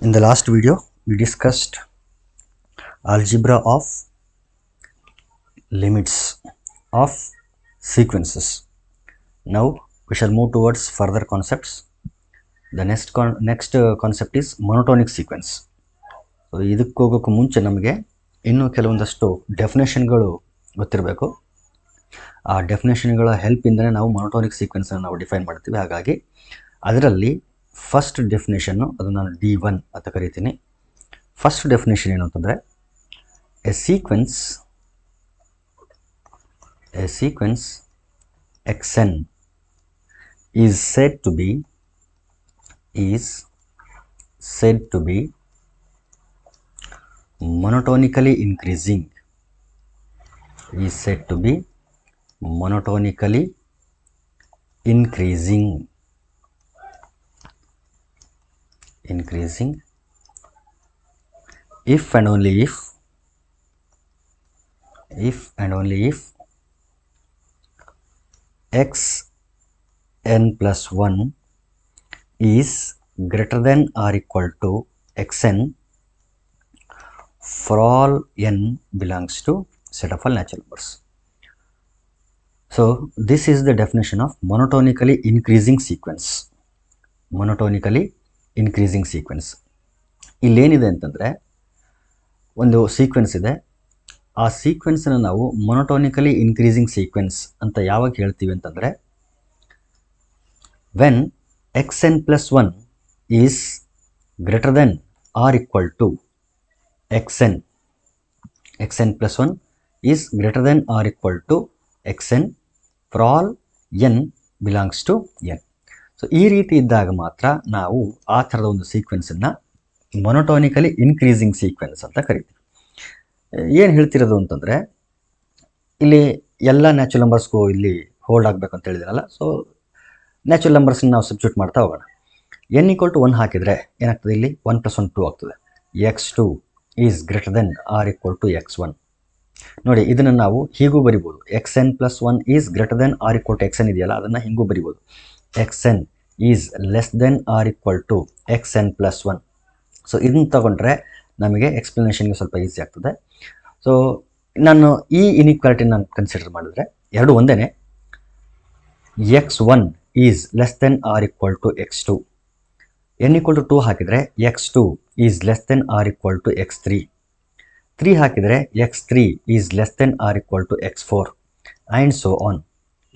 In the last video, we discussed algebra of limits of sequences. Now we shall move towards further concepts. The next concept is monotonic sequence. So ಇದಕ್ಕೆ ಹೋಗೋಕ್ಕೂ ಮುಂಚೆ ನಮಗೆ ಇನ್ನೂ ಕೆಲವೊಂದಷ್ಟು ಡೆಫಿನೇಷನ್ಗಳು ಗೊತ್ತಿರಬೇಕು. ಆ ಡೆಫಿನೇಷನ್ಗಳ ಹೆಲ್ಪಿಂದನೇ ನಾವು ಮೊನೋಟೋನಿಕ್ ಸೀಕ್ವೆನ್ಸನ್ನು ನಾವು ಡಿಫೈನ್ ಮಾಡ್ತೀವಿ. ಹಾಗಾಗಿ ಅದರಲ್ಲಿ ಫಸ್ಟ್ ಡೆಫಿನೇಷನ್ನು ಅದು ನಾನು D1 ಅಂತ ಕರಿತೀನಿ. ಫಸ್ಟ್ ಡೆಫಿನೇಷನ್ ಏನು ಅಂತಂದರೆ a sequence xn is said to be monotonically increasing. If and only if xn plus 1 is greater than or equal to xn for all n belongs to set of all natural numbers. So this is the definition of monotonically increasing sequence. ಇಲ್ಲೇನಿದೆ ಅಂತಂದರೆ ಒಂದು sequence ಇದೆ. ಆ ಸೀಕ್ವೆನ್ಸನ್ನು ನಾವು ಮೊನೋಟೋನಿಕಲಿ increasing sequence ಅಂತ ಯಾವಾಗ ಹೇಳ್ತೀವಿ ಅಂತಂದರೆ when xn plus 1 is greater than or equal to xn plus 1 is greater than or equal to xn for all n belongs to n. So ಈ ರೀತಿ ಇದ್ದಾಗ ಮಾತ್ರ ನಾವು ಆ ಥರದ ಒಂದು ಸೀಕ್ವೆನ್ಸನ್ನು ಮೊನೋಟೋನಿಕಲಿ ಇನ್ಕ್ರೀಸಿಂಗ್ ಸೀಕ್ವೆನ್ಸ್ ಅಂತ ಕರಿತೀವಿ. ಏನು ಹೇಳ್ತಿರೋದು ಅಂತಂದರೆ ಇಲ್ಲಿ ಎಲ್ಲ ನ್ಯಾಚುರಲ್ ನಂಬರ್ಸ್ಗೂ ಇಲ್ಲಿ ಹೋಲ್ಡ್ ಆಗಬೇಕು ಅಂತ ಹೇಳಿದ್ರಲ್ಲ. ಸೊ ನ್ಯಾಚುರಲ್ ನಂಬರ್ಸ್ನ ನಾವು ಸಬ್ಸ್ಟಿಟ್ಯೂಟ್ ಮಾಡ್ತಾ ಹೋಗೋಣ. n ಈಕ್ವಲ್ ಟು 1 ಹಾಕಿದರೆ ಏನಾಗ್ತದೆ, ಇಲ್ಲಿ 1 + 1 2 ಆಗ್ತದೆ. x2 is greater than or equal to x1. ನೋಡಿ, ಇದನ್ನು ನಾವು ಹೀಗೂ ಬರಿಬೋದು. xn plus 1 is greater than or equal to xn ಇದೆಯಲ್ಲ, ಅದನ್ನು ಹೀಗೂ ಬರಿಬೋದು. xn is less than or equal to xn plus 1. So ಇದನ್ನು ತಗೊಂಡ್ರೆ ನಮಗೆ ಎಕ್ಸ್ಪ್ಲನೇಷನ್ಗೆ ಸ್ವಲ್ಪ ಈಸಿ ಆಗ್ತದೆ. ಸೊ ನಾನು ಈ ಇನ್ಇಕ್ವಾಲಿಟಿ ನಾನು ಕನ್ಸಿಡರ್ ಮಾಡಿದ್ರೆ ಎರಡು ಒಂದೇ. x1 is less than or equal to x2. n equal to 2 ಹಾಕಿದರೆ x2 is less than or equal to x3. 3 ಹಾಕಿದರೆ x3 is less than or equal to x4 and so on.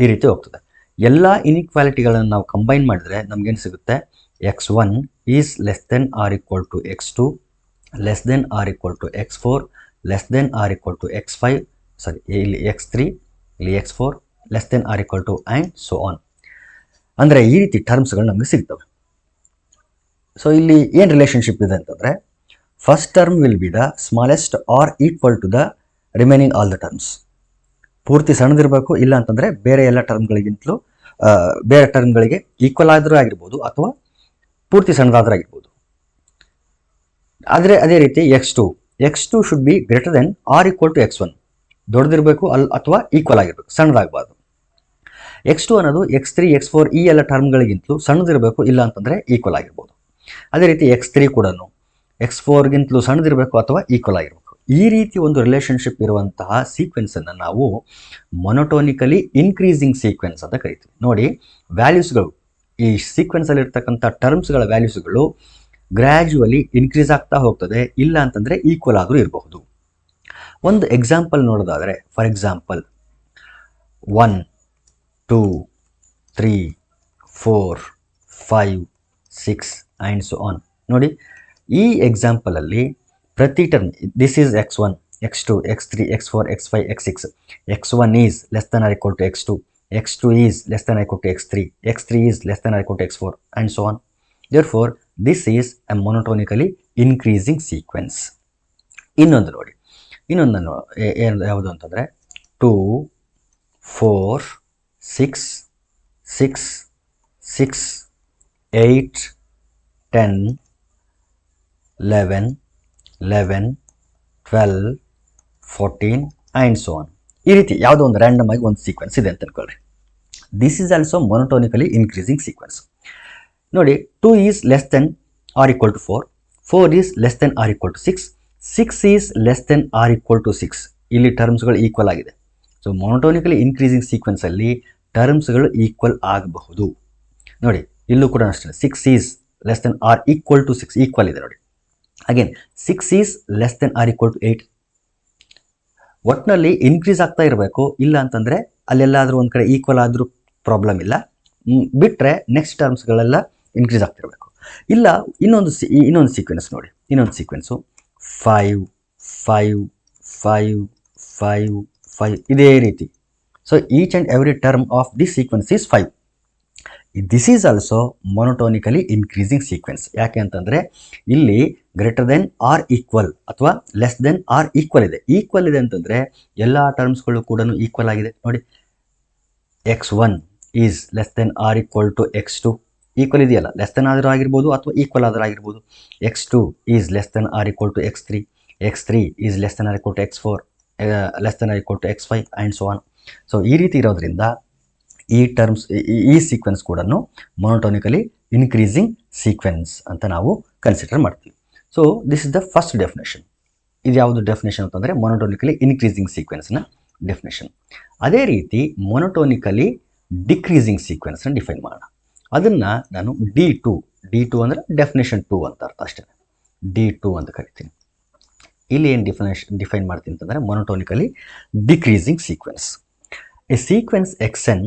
ಈ ರೀತಿ ಹೋಗ್ತದೆ. ಎಲ್ಲ ಇನ್ಇಕ್ವಾಲಿಟಿಗಳನ್ನು ನಾವು ಕಂಬೈನ್ ಮಾಡಿದರೆ ನಮಗೇನು ಸಿಗುತ್ತೆ, x1 is less than or equal to x2 less than or equal to x4 less than or equal to x5 ಇಲ್ಲಿ x3 ಇಲ್ಲಿ x4 less than or equal to and so on. ಅಂದರೆ ಈ ರೀತಿ ಟರ್ಮ್ಸ್ಗಳು ನಮಗೆ ಸಿಗ್ತವೆ. ಸೊ ಇಲ್ಲಿ ಏನು relationship ಇದೆ ಅಂತಂದರೆ first term will be the smallest or equal to the remaining all the terms. ಪೂರ್ತಿ ಸಣ್ಣದಿರಬೇಕು, ಇಲ್ಲ ಅಂತಂದರೆ ಬೇರೆ ಎಲ್ಲ ಟರ್ಮ್ಗಳಿಗಿಂತಲೂ ಬೇರೆ ಟರ್ಮ್ಗಳಿಗೆ ಈಕ್ವಲ್ ಆದರೂ ಆಗಿರ್ಬೋದು ಅಥವಾ ಪೂರ್ತಿ ಸಣ್ಣದಾದರೂ ಆಗಿರ್ಬೋದು. ಆದರೆ ಅದೇ ರೀತಿ x2 should be greater than or equal to x1. ದೊಡ್ಡದಿರಬೇಕು ಅಥವಾ ಈಕ್ವಲ್ ಆಗಿರಬೇಕು, ಸಣ್ಣದಾಗಬಾರ್ದು. x2 ಅನ್ನೋದು x3 x4 ಈ ಎಲ್ಲ ಟರ್ಮ್ಗಳಿಗಿಂತಲೂ ಸಣ್ಣದಿರಬೇಕು, ಇಲ್ಲ ಅಂತಂದರೆ ಈಕ್ವಲ್ ಆಗಿರ್ಬೋದು. ಅದೇ ರೀತಿ x3 ಕೂಡ x4ಗಿಂತಲೂ ಸಣ್ಣದಿರಬೇಕು ಅಥವಾ ಈಕ್ವಲ್ ಆಗಿರಬೇಕು. ಈ ರೀತಿ ಒಂದು ರಿಲೇಷನ್ಶಿಪ್ ಇರುವಂತಹ ಸೀಕ್ವೆನ್ಸನ್ನು ನಾವು ಮೊನೋಟೋನಿಕಲಿ ಇನ್ಕ್ರೀಸಿಂಗ್ ಸೀಕ್ವೆನ್ಸ್ ಅಂತ ಕರಿತೀವಿ. ನೋಡಿ, ವ್ಯಾಲ್ಯೂಸ್ಗಳು ಈ ಸೀಕ್ವೆನ್ಸಲ್ಲಿರ್ತಕ್ಕಂಥ ಟರ್ಮ್ಸ್ಗಳ ವ್ಯಾಲ್ಯೂಸ್ಗಳು ಗ್ರ್ಯಾಜುವಲಿ ಇನ್ಕ್ರೀಸ್ ಆಗ್ತಾ ಹೋಗ್ತದೆ, ಇಲ್ಲ ಅಂತಂದರೆ ಈಕ್ವಲ್ ಆದರೂ ಇರಬಹುದು. ಒಂದು ಎಕ್ಸಾಂಪಲ್ ನೋಡೋದಾದರೆ, for example 1 2 3 4 5 6 and so on. ನೋಡಿ, ಈ ಎಕ್ಸಾಂಪಲಲ್ಲಿ ಪ್ರತಿ term this is x1 x2 x3 x4 x5 x6. x1 is less than or equal to x2 x2 is less than or equal to x3 x3 is less than or equal to x4 and so on. Therefore this is a monotonically increasing sequence. ಇನ್ನೊಂದು ನೋಡಿ, ಯಾವುದು ಅಂತಂದರೆ 2 4 6 6 6 8 10 11 11 12 14 and so on. ಈ ರೀತಿ ಯಾವುದೋ ಒಂದು random ಆಗಿ ಒಂದು ಸೀಕ್ವೆನ್ಸ್ ಇದೆ ಅಂತ ಅನ್ಕೊಳ್ರಿ. This is also monotonically increasing sequence. ನೋಡಿ, 2 is less than or equal to 4, 4 is less than or equal to 6, 6 is less than or equal to 6. ಇಲ್ಲಿ ಟರ್ಮ್ಸ್ಗಳು ಈಕ್ವಲ್ ಆಗಿದೆ. ಸೊ ಮೊನೊಟೋನಿಕಲಿ ಇನ್ಕ್ರೀಸಿಂಗ್ ಸೀಕ್ವೆನ್ಸಲ್ಲಿ ಟರ್ಮ್ಸ್ಗಳು ಈಕ್ವಲ್ ಆಗಬಹುದು. ನೋಡಿ ಇಲ್ಲೂ ಕೂಡ ಅಷ್ಟೇ 6 is less than or equal to 6 equal ಇದೆ ನೋಡಿ. Again 6 is less than or equal to 8. ಒಟ್ಟಿನಲ್ಲಿ ಇನ್ಕ್ರೀಸ್ ಆಗ್ತಾ ಇರಬೇಕು, ಇಲ್ಲ ಅಂತಂದರೆ ಅಲ್ಲೆಲ್ಲಾದರೂ ಒಂದು ಕಡೆ ಈಕ್ವಲ್ ಆದರೂ ಪ್ರಾಬ್ಲಮ್ ಇಲ್ಲ, ಬಿಟ್ಟರೆ ನೆಕ್ಸ್ಟ್ ಟರ್ಮ್ಸ್ಗಳೆಲ್ಲ ಇನ್ಕ್ರೀಸ್ ಆಗ್ತಿರಬೇಕು. ಇಲ್ಲ ಇನ್ನೊಂದು ಸೀಕ್ವೆನ್ಸ್ ನೋಡಿ, ಇನ್ನೊಂದು ಸೀಕ್ವೆನ್ಸು 5 5 5 5 5 ಇದೇ ರೀತಿ. So each and every term of this sequence is 5. This is also monotonically increasing sequence. ಯಾಕೆ ಅಂತಂದರೆ ಇಲ್ಲಿ ಗ್ರೇಟರ್ ದೆನ್ ಆರ್ ಈಕ್ವಲ್ ಅಥವಾ ಲೆಸ್ ದೆನ್ ಆರ್ ಈಕ್ವಲ್ ಇದೆ. ಈಕ್ವಲ್ ಇದೆ ಅಂತಂದರೆ ಎಲ್ಲ ಟರ್ಮ್ಸ್ಗಳು ಕೂಡ ಈಕ್ವಲ್ ಆಗಿದೆ. ನೋಡಿ x1 is less than or equal to x2 equal ಇದೆಯಲ್ಲ, ಲೆಸ್ ದೆನ್ ಆದರೂ ಆಗಿರ್ಬೋದು ಅಥವಾ ಈಕ್ವಲ್ ಆದರೂ ಆಗಿರ್ಬೋದು. x2 is less than or equal to x3, x3 is less than or equal to x4, less than or equal to x5 and so on. So ಈ ರೀತಿ ಇರೋದ್ರಿಂದ ಈ ಸೀಕ್ವೆನ್ಸ್ ಕೂಡ ಮೊನೊಟೋನಿಕಲಿ ಇನ್ಕ್ರೀಸಿಂಗ್ ಸೀಕ್ವೆನ್ಸ್ ಅಂತ ನಾವು ಕನ್ಸಿಡರ್ ಮಾಡ್ತೀವಿ. So this is the first definition. ಇದು ಯಾವುದು ಡೆಫಿನೇಷನ್ ಅಂತಂದರೆ ಮೊನೊಟೋನಿಕಲಿ ಇನ್ಕ್ರೀಸಿಂಗ್ ಸೀಕ್ವೆನ್ಸ್ನ ಡೆಫಿನೇಷನ್. ಅದೇ ರೀತಿ ಮೊನೊಟೋನಿಕಲಿ ಡಿಕ್ರೀಸಿಂಗ್ ಸೀಕ್ವೆನ್ಸ್ನ ಡಿಫೈನ್ ಮಾಡೋಣ. ಅದನ್ನು ನಾನು ಡಿ ಟು ಅಂದರೆ ಡೆಫಿನೇಷನ್ 2 ಅಂತ ಅರ್ಥ ಅಷ್ಟೇ. D2 ಅಂತ ಕರಿತೀನಿ. ಇಲ್ಲಿ ಏನು ಡಿಫೈನ್ ಮಾಡ್ತೀನಿ ಅಂತಂದರೆ monotonically decreasing sequence. A sequence xn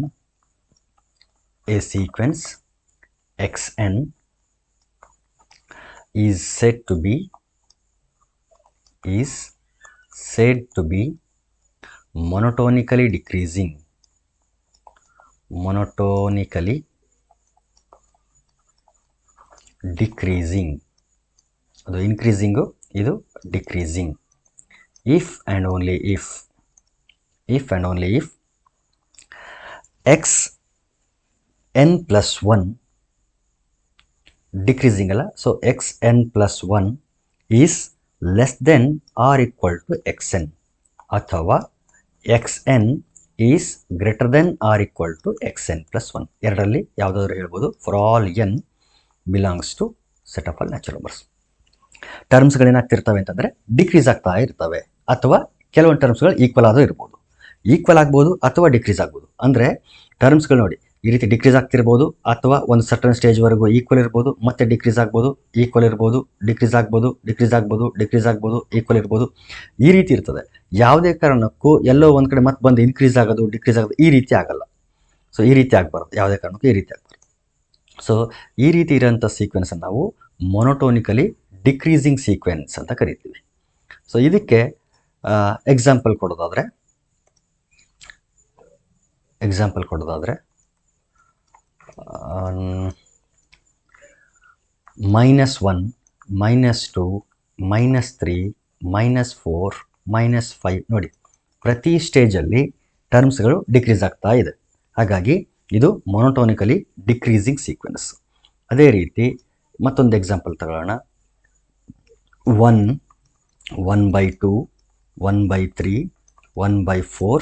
is said to be monotonically decreasing ಅದು ಇನ್ಕ್ರೀಸಿಂಗು, ಇದು decreasing. if and only if xn plus 1 decreasing ಅಲ್ಲ, so xn plus 1 is less than or equal to xn, ಅಥವಾ xn is greater than or equal to xn plus 1. ಎರಡರಲ್ಲಿ ಯಾವುದಾದ್ರೂ ಹೇಳ್ಬೋದು. For all n belongs to set of all natural numbers. ಟರ್ಮ್ಸ್ಗಳೇನಾಗ್ತಿರ್ತವೆ ಅಂತಂದರೆ decrease ಆಗ್ತಾ ಇರ್ತವೆ, ಅಥವಾ ಕೆಲವೊಂದು ಟರ್ಮ್ಸ್ಗಳು ಈಕ್ವಲ್ ಆದರೂ ಇರ್ಬೋದು, ಈಕ್ವಲ್ ಆಗ್ಬೋದು ಅಥವಾ ಡಿಕ್ರೀಸ್ ಆಗ್ಬೋದು. ಅಂದರೆ ಟರ್ಮ್ಸ್ಗಳು ನೋಡಿ ಈ ರೀತಿ ಡಿಕ್ರೀಸ್ ಆಗ್ತಿರ್ಬೋದು, ಅಥವಾ ಒಂದು ಸರ್ಟನ್ ಸ್ಟೇಜ್ವರೆಗೂ ಈಕ್ವಲ್ ಇರ್ಬೋದು, ಮತ್ತೆ ಡಿಕ್ರೀಸ್ ಆಗ್ಬೋದು, ಈಕ್ವಲ್ ಇರ್ಬೋದು, ಡಿಕ್ರೀಸ್ ಆಗ್ಬೋದು, ಡಿಕ್ರೀಸ್ ಆಗ್ಬೋದು, ಡಿಕ್ರೀಸ್ ಆಗ್ಬೋದು, ಈಕ್ವಲ್ ಇರ್ಬೋದು. ಈ ರೀತಿ ಇರ್ತದೆ. ಯಾವುದೇ ಕಾರಣಕ್ಕೂ ಎಲ್ಲೋ ಒಂದು ಕಡೆ ಮತ್ತೆ ಬಂದು ಇನ್ಕ್ರೀಸ್ ಆಗೋದು, ಡಿಕ್ರೀಸ್ ಆಗೋದು ಈ ರೀತಿ ಆಗಲ್ಲ. ಸೊ ಈ ರೀತಿ ಆಗಬಾರ್ದು, ಯಾವುದೇ ಕಾರಣಕ್ಕೂ ಈ ರೀತಿ ಆಗಬಾರ್ದು. ಸೊ ಈ ರೀತಿ ಇರೋಂಥ ಸೀಕ್ವೆನ್ಸನ್ನು ನಾವು ಮೊನೊಟೋನಿಕಲಿ ಡಿಕ್ರೀಸಿಂಗ್ ಸೀಕ್ವೆನ್ಸ್ ಅಂತ ಕರಿತೀವಿ. ಸೊ ಇದಕ್ಕೆ ಎಕ್ಸಾಂಪಲ್ ಕೊಡೋದಾದರೆ -1, -2, -3, -4, -5 ನೋಡಿ, ಪ್ರತಿ ಸ್ಟೇಜಲ್ಲಿ ಟರ್ಮ್ಸ್ಗಳು ಡಿಕ್ರೀಸ್ ಆಗ್ತಾ ಇದೆ. ಹಾಗಾಗಿ ಇದು ಮೊನೊಟೋನಿಕಲಿ ಡಿಕ್ರೀಸಿಂಗ್ ಸೀಕ್ವೆನ್ಸ್. ಅದೇ ರೀತಿ ಮತ್ತೊಂದು ಎಕ್ಸಾಂಪಲ್ ತಗೊಳ್ಳೋಣ. 1, 1/2, 1/3, 1/4,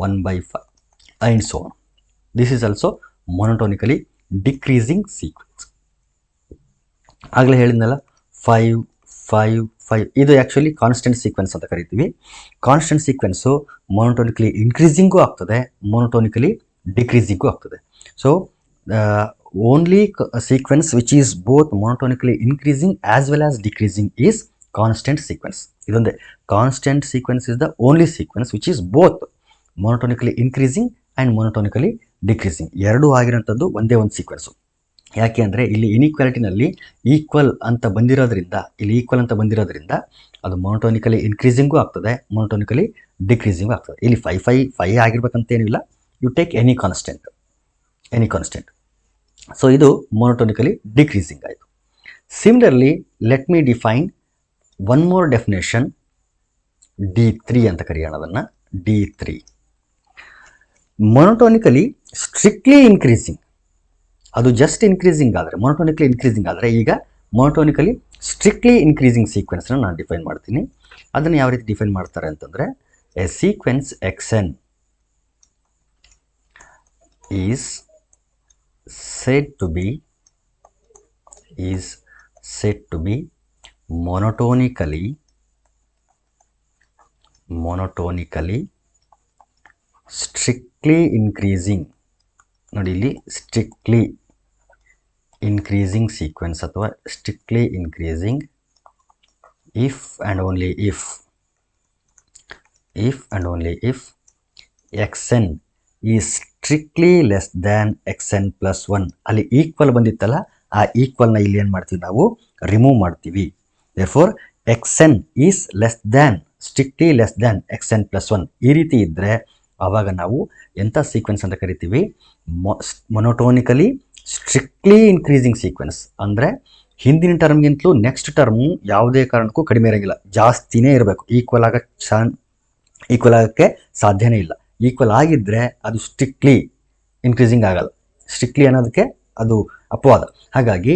1/5 and so on. This is also monotonically decreasing sequence. ಆಗಲೇ ಹೇಳಿದ್ನಲ್ಲ 5 5 5 ಇದು ಆ್ಯಕ್ಚುಲಿ ಕಾನ್ಸ್ಟೆಂಟ್ ಸೀಕ್ವೆನ್ಸ್ ಅಂತ ಕರಿತೀವಿ. ಕಾನ್ಸ್ಟೆಂಟ್ ಸೀಕ್ವೆನ್ಸು ಮೊನೊಟೋನಿಕಲಿ ಇನ್ಕ್ರೀಸಿಂಗೂ ಆಗ್ತದೆ, ಮೊನೊಟೋನಿಕಲಿ ಡಿಕ್ರೀಸಿಂಗೂ ಆಗ್ತದೆ. So only sequence which is both monotonically increasing as well as decreasing is constant sequence. ಇದೊಂದೇ constant sequence is the only sequence which is both monotonically increasing and monotonically decreasing. ಎರಡೂ ಆಗಿರೋಂಥದ್ದು ಒಂದೇ ಒಂದು sequence. ಯಾಕೆ ಅಂದರೆ ಇಲ್ಲಿ ಇನ್ಇಕ್ವಾಲಿಟಿನಲ್ಲಿ ಈಕ್ವಲ್ ಅಂತ ಬಂದಿರೋದ್ರಿಂದ ಅದು ಮೊನೊಟೋನಿಕಲಿ ಇನ್ಕ್ರೀಸಿಂಗೂ ಆಗ್ತದೆ, ಮೊನೊಟೋನಿಕಲಿ ಡಿಕ್ರೀಸಿಂಗೂ ಆಗ್ತದೆ. ಇಲ್ಲಿ 5 ಆಗಿರ್ಬೇಕಂತೇನಿಲ್ಲ, you take any constant. So ಇದು ಮೊನೊಟೋನಿಕಲಿ ಡಿಕ್ರೀಸಿಂಗ್ ಆಯಿತು. Similarly let me define one more definition, D3 ಅಂತ ಕರೆಯೋಣ ಅದನ್ನು. D3 ಮೊನೊಟೋನಿಕಲಿ ಸ್ಟ್ರಿಕ್ಟ್ಲಿ ಇನ್ಕ್ರೀಸಿಂಗ್, ಅದು ಜಸ್ಟ್ ಇನ್ಕ್ರೀಸಿಂಗ್ ಆದರೆ, ಮೊನೊಟೋನಿಕಲಿ ಇನ್ಕ್ರೀಸಿಂಗ್ ಆದರೆ, ಈಗ ಮೊನೊಟೋನಿಕಲಿ ಸ್ಟ್ರಿಕ್ಟ್ಲಿ ಇನ್ಕ್ರೀಸಿಂಗ್ ಸೀಕ್ವೆನ್ಸ್ನ ನಾನು ಡಿಫೈನ್ ಮಾಡ್ತೀನಿ. ಅದನ್ನು ಯಾವ ರೀತಿ ಡಿಫೈನ್ ಮಾಡ್ತಾರೆ ಅಂತಂದರೆ, a sequence xn is said to be monotonically strictly increasing. ನೋಡಿ ಇಲ್ಲಿ ಸ್ಟ್ರಿಕ್ಟ್ಲಿ ಇನ್ಕ್ರೀಸಿಂಗ್ ಸೀಕ್ವೆನ್ಸ್ ಅಥವಾ strictly increasing if and only if xn is strictly less than xn plus 1. ಅಲ್ಲಿ ಈಕ್ವಲ್ ಬಂದಿತ್ತಲ್ಲ, ಆ ಈಕ್ವಲ್ನ ಇಲ್ಲಿ ಏನು ಮಾಡ್ತೀವಿ ನಾವು ರಿಮೂವ್ ಮಾಡ್ತೀವಿ. therefore xn is less than strictly less than xn plus 1 ಈ ರೀತಿ ಇದ್ದರೆ ಆವಾಗ ನಾವು ಎಂಥ ಸೀಕ್ವೆನ್ಸ್ ಅಂತ ಕರಿತೀವಿ? ಮೊನೊಟೋನಿಕಲಿ ಸ್ಟ್ರಿಕ್ಟ್ಲಿ ಇನ್ಕ್ರೀಸಿಂಗ್ ಸೀಕ್ವೆನ್ಸ್. ಅಂದರೆ ಹಿಂದಿನ ಟರ್ಮ್ಗಿಂತಲೂ ನೆಕ್ಸ್ಟ್ ಟರ್ಮು ಯಾವುದೇ ಕಾರಣಕ್ಕೂ ಕಡಿಮೆ ಇರೋಂಗಿಲ್ಲ, ಜಾಸ್ತಿನೇ ಇರಬೇಕು. ಈಕ್ವಲ್ ಆಗೋಕ್ಕೆ ಸಾಧ್ಯನೇ ಇಲ್ಲ. ಈಕ್ವಲ್ ಆಗಿದ್ದರೆ ಅದು ಸ್ಟ್ರಿಕ್ಟ್ಲಿ ಇನ್ಕ್ರೀಸಿಂಗ್ ಆಗಲ್ಲ. ಸ್ಟ್ರಿಕ್ಟ್ಲಿ ಅನ್ನೋದಕ್ಕೆ ಅದು ಅಪವಾದ. ಹಾಗಾಗಿ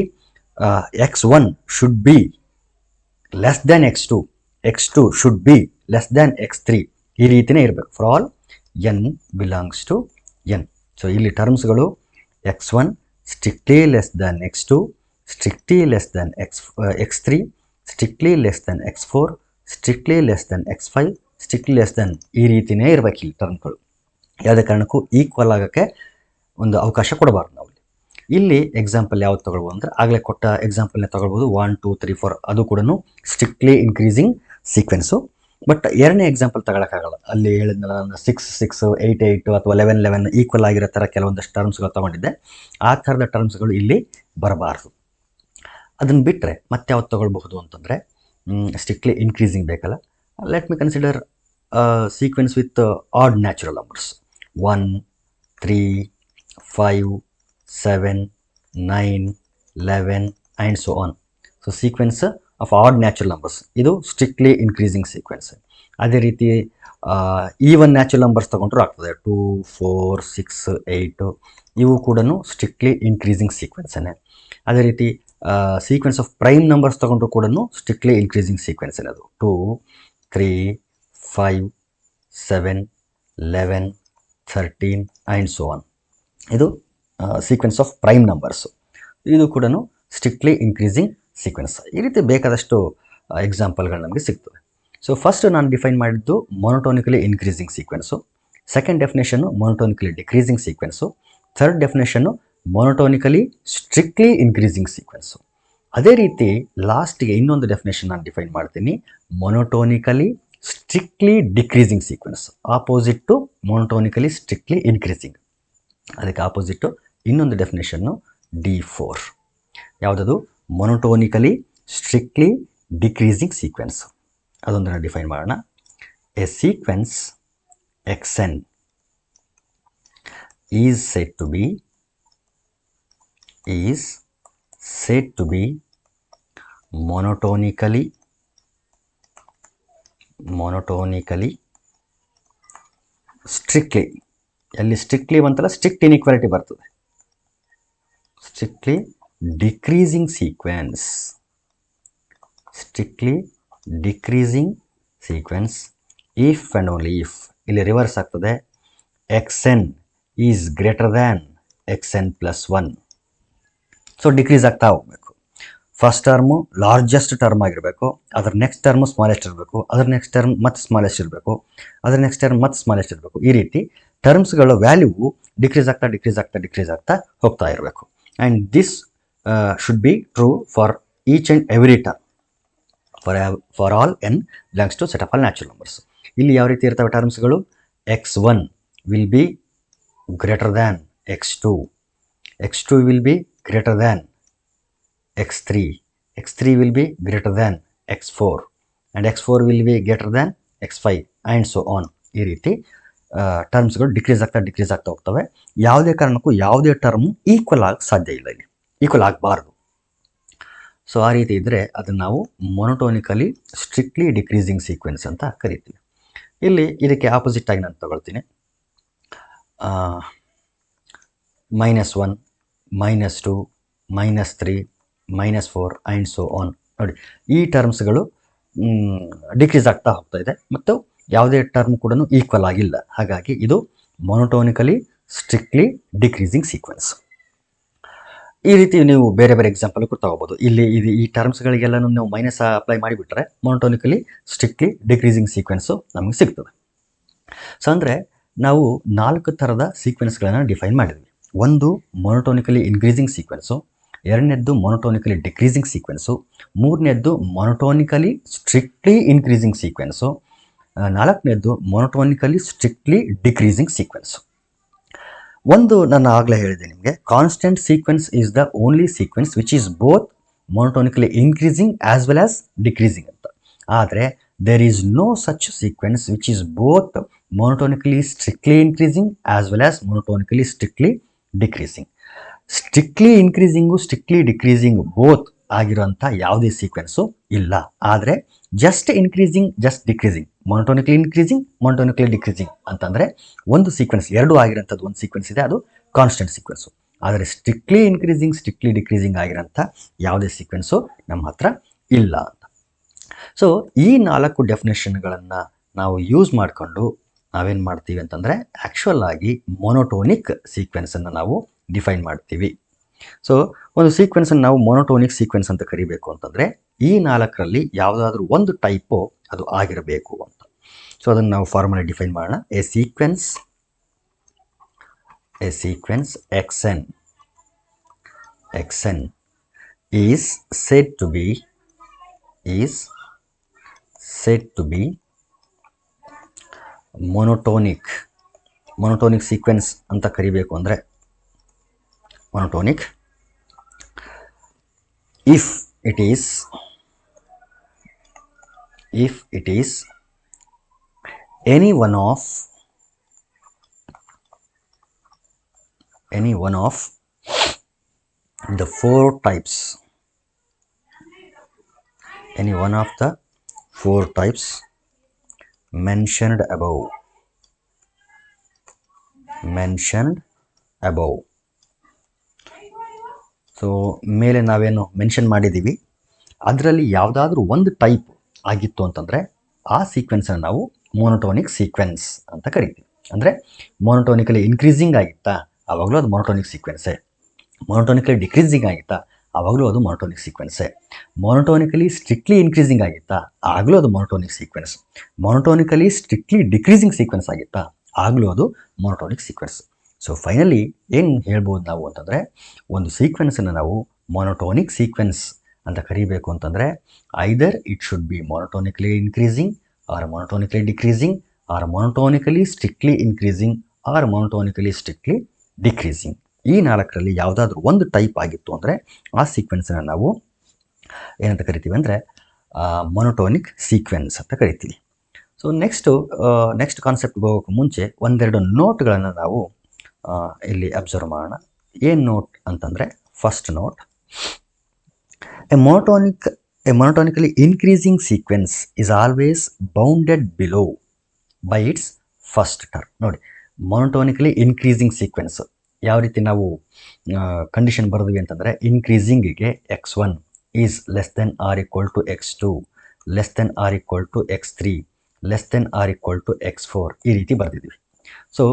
x1 should be less than x2 should be less than x3 ಈ ರೀತಿಯೇ ಇರಬೇಕು for all n belongs to n. So ಇಲ್ಲಿ ಟರ್ಮ್ಸ್ಗಳು x1 strictly less than x2, strictly less than x3, strictly less than x4, strictly less than x5, strictly less than ಈ ರೀತಿಯೇ ಇರಬೇಕು ಇಲ್ಲಿ ಟರ್ಮ್ಗಳು. ಯಾವುದೇ ಕಾರಣಕ್ಕೂ ಈಕ್ವಲ್ ಆಗೋಕ್ಕೆ ಒಂದು ಅವಕಾಶ ಕೊಡಬಾರ್ದು ನಾವು. ಇಲ್ಲಿ ಎಕ್ಸಾಂಪಲ್ ಯಾವ್ದು ತೊಗೊಳ್ಬೋದು ಅಂದರೆ ಆಗಲೇ ಕೊಟ್ಟ ಎಕ್ಸಾಂಪಲ್ನೇ ತೊಗೊಳ್ಬೋದು. 1 2 3 4 ಅದು ಕೂಡ ಸ್ಟ್ರಿಕ್ಟ್ಲಿ ಇನ್ಕ್ರೀಸಿಂಗ್ ಸೀಕ್ವೆನ್ಸು. ಬಟ್ ಎರಡನೇ ಎಕ್ಸಾಂಪಲ್ ತಗೊಳಕ್ಕಾಗಲ್ಲ. ಅಲ್ಲಿ ಹೇಳಿದ್ನಲ್ಲ 6 6 8 8 ಅಥವಾ 11 11 ಈಕ್ವಲ್ ಆಗಿರೋ ಥರ ಕೆಲವೊಂದಷ್ಟು ಟರ್ಮ್ಸ್ಗಳು ತೊಗೊಂಡಿದ್ದೆ. ಆ ಥರದ ಟರ್ಮ್ಸ್ಗಳು ಇಲ್ಲಿ ಬರಬಾರ್ದು. ಅದನ್ನು ಬಿಟ್ಟರೆ ಮತ್ತೆ ಯಾವ್ದು ತೊಗೊಳ್ಬಹುದು ಅಂತಂದರೆ ಸ್ಟ್ರಿಕ್ಟ್ಲಿ ಇನ್ಕ್ರೀಸಿಂಗ್ ಬೇಕಲ್ಲ. Let me consider sequence with odd natural numbers 1 3 5 7 9 11 and so on. So sequence of odd natural numbers ಇದು ಸ್ಟ್ರಿಕ್ಟ್ಲಿ ಇನ್ಕ್ರೀಸಿಂಗ್ ಸೀಕ್ವೆನ್ಸ್. ಅದೇ ರೀತಿ ಈವನ್ ನ್ಯಾಚುರಲ್ ನಂಬರ್ಸ್ ತೊಗೊಂಡ್ರೂ ಆಗ್ತದೆ. 2 4 6 8 ಇವು ಕೂಡ ಸ್ಟ್ರಿಕ್ಟ್ಲಿ ಇನ್ಕ್ರೀಸಿಂಗ್ ಸೀಕ್ವೆನ್ಸೇ. ಅದೇ ರೀತಿ ಸೀಕ್ವೆನ್ಸ್ ಆಫ್ ಪ್ರೈಮ್ ನಂಬರ್ಸ್ ತೊಗೊಂಡ್ರು ಕೂಡ ಸ್ಟ್ರಿಕ್ಟ್ಲಿ ಇನ್ಕ್ರೀಸಿಂಗ್ ಸೀಕ್ವೆನ್ಸ್ ಅದು 2 3 5 7 11 13 ಆ್ಯಂಡ್ ಸೊ ಆನ್. ಇದು ಸೀಕ್ವೆನ್ಸ್ ಆಫ್ ಪ್ರೈಮ್ ನಂಬರ್ಸು. ಇದು ಕೂಡ ಸ್ಟ್ರಿಕ್ಟ್ಲಿ ಇನ್ಕ್ರೀಸಿಂಗ್ ಸೀಕ್ವೆನ್ಸ್. ಈ ರೀತಿ ಬೇಕಾದಷ್ಟು ಎಕ್ಸಾಂಪಲ್ಗಳು ನಮಗೆ ಸಿಗ್ತವೆ. ಸೊ ಫಸ್ಟ್ ನಾನು ಡಿಫೈನ್ ಮಾಡಿದ್ದು monotonically increasing sequence. Second definition monotonically decreasing sequence. Third definition monotonically strictly increasing sequence. ಅದೇ ರೀತಿ ಲಾಸ್ಟಿಗೆ ಇನ್ನೊಂದು ಡೆಫಿನೇಷನ್ ನಾನು ಡಿಫೈನ್ ಮಾಡ್ತೀನಿ, monotonically strictly decreasing sequence. Opposite to monotonically strictly increasing. ಅದಕ್ಕೆ ಆಪೋಸಿಟ್ಟು ಇನ್ನೊಂದು ಡೆಫಿನೇಷನ್ನು D4. ಯಾವುದದು? Monotonically strictly decreasing sequence. ಅದೊಂದನ್ನು ಡಿಫೈನ್ ಮಾಡೋಣ. A sequence xn is said to be monotonically strictly. ಎಲ್ಲಿ ಸ್ಟ್ರಿಕ್ಟ್ಲಿ ಬಂತಲ್ಲ, ಸ್ಟ್ರಿಕ್ಟ್ ಇನ್ಇಕ್ವಾಲಿಟಿ ಬರ್ತದೆ. Strictly decreasing sequence. Strictly decreasing sequence if and only if. ಇಲ್ಲಿ reverse ಆಗ್ತದೆ. xn is greater than xn plus 1. So decrease ಆಗ್ತಾ ಹೋಗಬೇಕು. First term largest term ಆಗಿರಬೇಕು, ಅದರ next term smallest ಇರಬೇಕು, ಅದರ ನೆಕ್ಸ್ಟ್ ಟರ್ಮ್ ಮತ್ತು ಸ್ಮಾಲೆಸ್ಟ್ ಇರಬೇಕು, ಅದರ ನೆಕ್ಸ್ಟ್ ಟರ್ಮ್ ಮತ್ತು ಸ್ಮಾಲೆಸ್ಟ್ ಇರಬೇಕು. ಈ ರೀತಿ ಟರ್ಮ್ಸ್ಗಳ ವ್ಯಾಲ್ಯೂ ಡಿಕ್ರೀಸ್ ಆಗ್ತಾ ಹೋಗ್ತಾ ಇರಬೇಕು. And this should be true for each and every term for all n belongs to set of all natural numbers. ಇಲ್ಲಿ ಯಾವ ರೀತಿ ಇರ್ತವೆ ಟರ್ಮ್ಸ್ಗಳು? x1 will be greater than x2, x2 will be greater than x3, x3 will be greater than x4, and x4 will be greater than x5 and so on. ಈ ರೀತಿ ಟರ್ಮ್ಸ್ಗಳು decrease ಆಗ್ತಾ ಹೋಗ್ತವೆ. ಯಾವುದೇ ಕಾರಣಕ್ಕೂ ಯಾವುದೇ ಟರ್ಮು ಈಕ್ವಲ್ ಆಗಿ ಸಾಧ್ಯ ಇಲ್ಲ, ಇಲ್ಲಿ ಈಕ್ವಲ್ ಆಗಬಾರ್ದು. ಸೊ ಆ ರೀತಿ ಇದ್ದರೆ ಅದನ್ನು ನಾವು ಮೊನೊಟೋನಿಕಲಿ ಸ್ಟ್ರಿಕ್ಟ್ಲಿ ಡಿಕ್ರೀಸಿಂಗ್ ಸೀಕ್ವೆನ್ಸ್ ಅಂತ ಕರಿತೀವಿ. ಇಲ್ಲಿ ಇದಕ್ಕೆ ಆಪೋಸಿಟ್ ಆಗಿ ನಾನು ತಗೊಳ್ತೀನಿ. -1 -2 -3 -4 ಆ್ಯಂಡ್ ಸೊ ಆನ್. ನೋಡಿ, ಈ ಟರ್ಮ್ಸ್ಗಳು ಡಿಕ್ರೀಸ್ ಆಗ್ತಾ ಹೋಗ್ತಾ ಇದೆ ಮತ್ತು ಯಾವುದೇ ಟರ್ಮ್ ಕೂಡ ಈಕ್ವಲ್ ಆಗಿಲ್ಲ. ಹಾಗಾಗಿ ಇದು ಮೊನೊಟೋನಿಕಲಿ ಸ್ಟ್ರಿಕ್ಟ್ಲಿ ಡಿಕ್ರೀಸಿಂಗ್ ಸೀಕ್ವೆನ್ಸ್. ಈ ರೀತಿ ನೀವು ಬೇರೆ ಬೇರೆ ಎಕ್ಸಾಂಪಲ್ ಕೂಡ ತಗೋಬೋದು. ಇಲ್ಲಿ ಈ ಟರ್ಮ್ಸ್ಗಳಿಗೆಲ್ಲ ನಾವು ಮೈನಸ್ ಅಪ್ಲೈ ಮಾಡಿಬಿಟ್ರೆ ಮೊನೋಟೋನಿಕಲಿ ಸ್ಟ್ರಿಕ್ಟ್ಲಿ ಡಿಕ್ರೀಸಿಂಗ್ ಸೀಕ್ವೆನ್ಸು ನಮಗೆ ಸಿಗ್ತದೆ. ಸೊ ಅಂದರೆ ನಾವು 4 ಥರದ ಸೀಕ್ವೆನ್ಸ್ಗಳನ್ನು ಡಿಫೈನ್ ಮಾಡಿದ್ವಿ. ಒಂದು ಮೊನೋಟೋನಿಕಲಿ ಇನ್ಕ್ರೀಸಿಂಗ್ ಸೀಕ್ವೆನ್ಸು, ಎರಡನೇದ್ದು ಮೊನೋಟೋನಿಕಲಿ ಡಿಕ್ರೀಸಿಂಗ್ ಸೀಕ್ವೆನ್ಸು, ಮೂರನೇದ್ದು ಮೊನೋಟೋನಿಕಲಿ ಸ್ಟ್ರಿಕ್ಟ್ಲಿ ಇನ್ಕ್ರೀಸಿಂಗ್ ಸೀಕ್ವೆನ್ಸು, ನಾಲ್ಕನೇದ್ದು ಮೊನೋಟೋನಿಕಲಿ ಸ್ಟ್ರಿಕ್ಟ್ಲಿ ಡಿಕ್ರೀಸಿಂಗ್ ಸೀಕ್ವೆನ್ಸು. ಒಂದು ನಾನು ಆಗಲೇ ಹೇಳಿದೆ ನಿಮಗೆ, constant sequence is the only sequence which is both monotonically increasing as well as decreasing ಅಂತ. ಆದರೆ there is no such sequence which is both monotonically strictly increasing as well as monotonically strictly decreasing. Strictly increasing strictly decreasing both ಆಗಿರೋಂಥ ಯಾವುದೇ sequence ಇಲ್ಲ. ಆದರೆ just increasing just decreasing, monotonically increasing ಮೊನೋಟೋನಿಕಲಿ decreasing ಅಂತಂದರೆ ಒಂದು sequence, ಎರಡು ಆಗಿರೋಂಥದ್ದು ಒಂದು sequence ಇದೆ, ಅದು ಕಾನ್ಸ್ಟೆಂಟ್ ಸೀಕ್ವೆನ್ಸು. ಆದರೆ ಸ್ಟ್ರಿಕ್ಟ್ಲಿ ಇನ್ಕ್ರೀಸಿಂಗ್ ಸ್ಟ್ರಿಕ್ಟ್ಲಿ ಡಿಕ್ರೀಸಿಂಗ್ ಆಗಿರೋಂಥ ಯಾವುದೇ ಸೀಕ್ವೆನ್ಸು ನಮ್ಮ ಹತ್ರ ಇಲ್ಲ ಅಂತ. ಸೊ ಈ 4 ಡೆಫಿನೇಷನ್ಗಳನ್ನು ನಾವು ಯೂಸ್ ಮಾಡಿಕೊಂಡು ನಾವೇನು ಮಾಡ್ತೀವಿ ಅಂತಂದರೆ ಆ್ಯಕ್ಚುಯಲ್ ಆಗಿ ಮೊನೋಟೋನಿಕ್ ಸೀಕ್ವೆನ್ಸನ್ನು ನಾವು ಡಿಫೈನ್ ಮಾಡ್ತೀವಿ. ಸೊ ಒಂದು ಸೀಕ್ವೆನ್ಸನ್ನು ನಾವು ಮೊನೋಟೋನಿಕ್ ಸೀಕ್ವೆನ್ಸ್ ಅಂತ ಕರಿಬೇಕು ಅಂತಂದರೆ ಈ 4ರಲ್ಲಿ ಯಾವುದಾದ್ರೂ ಒಂದು ಟೈಪು ಅದು ಆಗಿರಬೇಕು ಅಂತ. ಸೊ ಅದನ್ನು ನಾವು ಫಾರ್ಮುಲಾ ಡಿಫೈನ್ ಮಾಡೋಣ. A sequence xn is said to be monotonic sequence ಅಂತ ಕರಿಬೇಕು ಅಂದರೆ monotonic if it is any one of the four types mentioned above. So ಮೇಲೆ ನಾವೇನು ಮೆನ್ಷನ್ ಮಾಡಿದ್ದೀವಿ ಅದರಲ್ಲಿ ಯಾವುದಾದ್ರೂ ಒಂದು ಟೈಪ್ ಆಗಿತ್ತು ಅಂತಂದರೆ ಆ ಸೀಕ್ವೆನ್ಸನ್ನು ನಾವು ಮೊನೋಟೋನಿಕ್ ಸೀಕ್ವೆನ್ಸ್ ಅಂತ ಕರಿತೀವಿ. ಅಂದರೆ ಮೊನೋಟೋನಿಕಲಿ ಇನ್ಕ್ರೀಸಿಂಗ್ ಆಗಿತ್ತಾ ಆವಾಗಲೂ ಅದು ಮೊನೋಟೋನಿಕ್ ಸೀಕ್ವೆನ್ಸೇ, ಮೊನೋಟೋನಿಕಲಿ ಡಿಕ್ರೀಸಿಂಗ್ ಆಗಿತ್ತಾ ಆವಾಗಲೂ ಅದು ಮೊನೋಟೋನಿಕ್ ಸೀಕ್ವೆನ್ಸೇ, ಮೊನೋಟೋನಿಕಲಿ ಸ್ಟ್ರಿಕ್ಟ್ಲಿ ಇನ್ಕ್ರೀಸಿಂಗ್ ಆಗಿತ್ತಾ ಆಗಲೂ ಅದು ಮೊನೋಟೋನಿಕ್ ಸೀಕ್ವೆನ್ಸ್, ಮೊನೋಟೋನಿಕಲಿ ಸ್ಟ್ರಿಕ್ಟ್ಲಿ ಡಿಕ್ರೀಸಿಂಗ್ ಸೀಕ್ವೆನ್ಸ್ ಆಗಿತ್ತಾ ಆಗಲೂ ಅದು ಮೊನೋಟೋನಿಕ್ ಸೀಕ್ವೆನ್ಸ್. ಸೊ ಫೈನಲಿ ಏನು ಹೇಳ್ಬೋದು ನಾವು ಅಂತಂದರೆ ಒಂದು ಸೀಕ್ವೆನ್ಸನ್ನು ನಾವು ಮೊನೋಟೋನಿಕ್ ಸೀಕ್ವೆನ್ಸ್ ಅಂತ ಕರಿಬೇಕು ಅಂತಂದರೆ either it should be monotonically increasing or monotonically decreasing or monotonically strictly increasing or monotonically strictly decreasing. ಈ 4ರಲ್ಲಿ ಯಾವುದಾದ್ರೂ ಒಂದು ಟೈಪ್ ಆಗಿತ್ತು ಅಂದರೆ ಆ ಸೀಕ್ವೆನ್ಸನ್ನು ನಾವು ಏನಂತ ಕರಿತೀವಿ ಅಂದರೆ ಮೊನೋಟೋನಿಕ್ ಸೀಕ್ವೆನ್ಸ್ ಅಂತ ಕರಿತೀವಿ. ಸೊ ನೆಕ್ಸ್ಟ್ ಕಾನ್ಸೆಪ್ಟ್ಗೆ ಹೋಗೋಕ್ಕೆ ಮುಂಚೆ ಒಂದೆರಡು ನೋಟ್ಗಳನ್ನು ನಾವು ಇಲ್ಲಿ ಅಬ್ಸರ್ವ್ ಮಾಡೋಣ. ಏನು ನೋಟ್ ಅಂತಂದರೆ first note, a monotonically increasing sequence is always bounded below by its first term. ನೋಡಿ, ಮೊನೋಟೋನಿಕಲಿ ಇನ್ಕ್ರೀಸಿಂಗ್ ಸೀಕ್ವೆನ್ಸ್ ಯಾವ ರೀತಿ ನಾವು ಕಂಡೀಷನ್ ಬರೆದ್ವಿ ಅಂತಂದರೆ ಇನ್ಕ್ರೀಸಿಂಗಿಗೆ x1 is less than or equal to x2 less than or equal to x3 less than or equal to x4 ಈ ರೀತಿ ಬರೆದಿದ್ದೀವಿ. So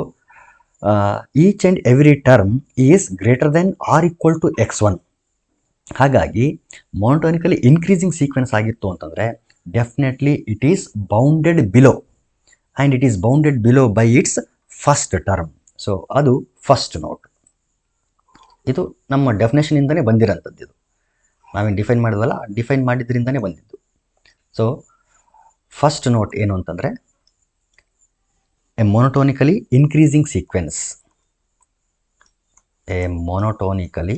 each and every term is greater than or equal to x1. ಹಾಗಾಗಿ monotonically increasing sequence ಆಗಿತ್ತು ಅಂತಂದರೆ definitely it is bounded below and it is bounded below by its first term. So ಅದು first note. ಇದು ನಮ್ಮ ಡೆಫಿನೇಷನಿಂದನೇ ಬಂದಿರೋಂಥದ್ದು. ಇದು ನಾವೇನು define ಮಾಡಿದ್ವಲ್ಲ, define ಮಾಡಿದ್ರಿಂದನೇ ಬಂದಿದ್ದು. So first note ಏನು ಅಂತಂದರೆ a monotonically increasing sequence, a monotonically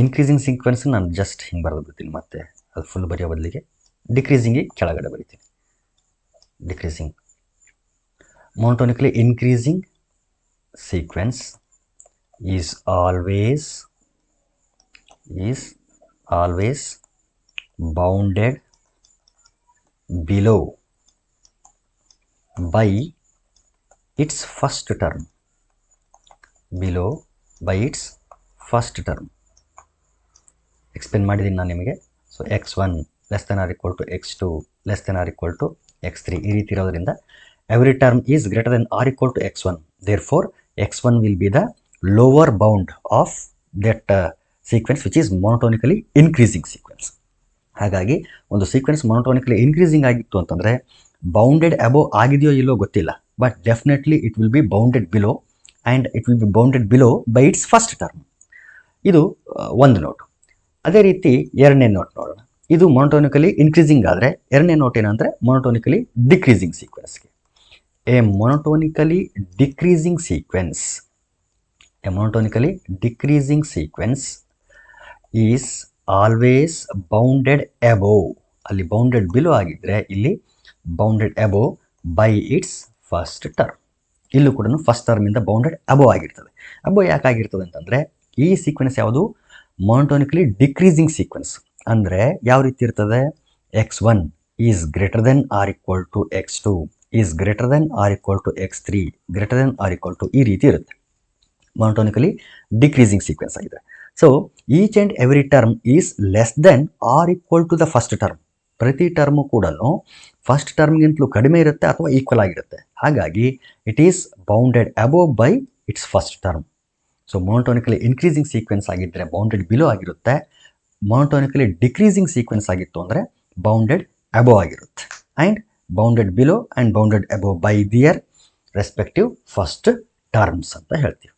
increasing sequence ನಾನು ಜಸ್ಟ್ ಹಿಂಗೆ ಬರೆದು ಬಿಡ್ತೀನಿ, ಮತ್ತೆ ಅದು ಫುಲ್ ಬರೆಯೋ ಬದಲಿಗೆ ಡಿಕ್ರೀಸಿಂಗಿಗೆ ಕೆಳಗಡೆ ಬರಿತೀನಿ. Decreasing monotonically increasing sequence is always bounded below by its first term. Explain ಮಾಡಿದ್ದೀನಿ ನಾನು ನಿಮಗೆ. So x1 less than or equal to x2 less than or equal to x3 ಈ ರೀತಿ ಇರೋದ್ರಿಂದ every term is greater than or equal to x1. Therefore, x1 will be the lower bound of that sequence which is monotonically increasing sequence. ಹಾಗಾಗಿ ಒಂದು sequence ಮೊನೋಟೋನಿಕಲಿ increasing ಆಗಿತ್ತು ಅಂತಂದರೆ bounded above ಆಗಿದೆಯೋ ಇಲ್ಲೋ ಗೊತ್ತಿಲ್ಲ, but definitely it will be bounded below and it will be bounded below by its first term. ಇದು ಒಂದು note. ಅದೇ ರೀತಿ ಎರಡನೇ ನೋಟ್ ನೋಡೋಣ. ಇದು ಮೊನೋಟೋನಿಕಲಿ ಇನ್ಕ್ರೀಸಿಂಗ್ ಆದರೆ ಎರಡನೇ ನೋಟ್ ಏನಂದರೆ ಮೊನೋಟೋನಿಕಲಿ ಡಿಕ್ರೀಸಿಂಗ್ ಸೀಕ್ವೆನ್ಸ್ಗೆ. A monotonically decreasing sequence is always bounded above. ಅಲ್ಲಿ ಬೌಂಡೆಡ್ ಬಿಲೋ ಆಗಿದ್ದರೆ ಇಲ್ಲಿ bounded above by its first term. ಇಲ್ಲೂ ಕೂಡ ಫಸ್ಟ್ ಟರ್ಮಿಂದ ಬೌಂಡೆಡ್ ಅಬೋವ್ ಆಗಿರ್ತದೆ. ಅಬೋವ್ ಯಾಕಾಗಿರ್ತದೆ ಅಂತಂದರೆ ಈ ಸೀಕ್ವೆನ್ಸ್ ಯಾವುದು ಮೊನೋಟೋನಿಕಲಿ ಡಿಕ್ರೀಸಿಂಗ್ ಸೀಕ್ವೆನ್ಸ್. ಅಂದರೆ ಯಾವ ರೀತಿ ಇರ್ತದೆ, x1 is greater than or equal to x2 is greater than or equal to x3 greater than or equal to ಈ ರೀತಿ ಇರುತ್ತೆ. ಮೊನೋಟೋನಿಕಲಿ ಡಿಕ್ರೀಸಿಂಗ್ ಸೀಕ್ವೆನ್ಸ್ ಆಗಿದೆ. So each and every term is less than or equal to the first term. ಪ್ರತಿ term ಕೂಡ first ಟರ್ಮ್ಗಿಂತಲೂ ಕಡಿಮೆ ಇರುತ್ತೆ ಅಥವಾ ಈಕ್ವಲ್ ಆಗಿರುತ್ತೆ. ಹಾಗಾಗಿ it is bounded above by its first term. So monotonically increasing sequence ಆಗಿದ್ದರೆ ಬೌಂಡೆಡ್ ಬಿಲೋ ಆಗಿರುತ್ತೆ. ಮೊನೋಟೋನಿಕಲಿ ಡಿಕ್ರೀಸಿಂಗ್ ಸೀಕ್ವೆನ್ಸ್ ಆಗಿತ್ತು ಅಂದರೆ ಬೌಂಡೆಡ್ ಅಬೋವ್ ಆಗಿರುತ್ತೆ. And bounded below and bounded above by their respective first terms ಅಂತ ಹೇಳ್ತೀವಿ.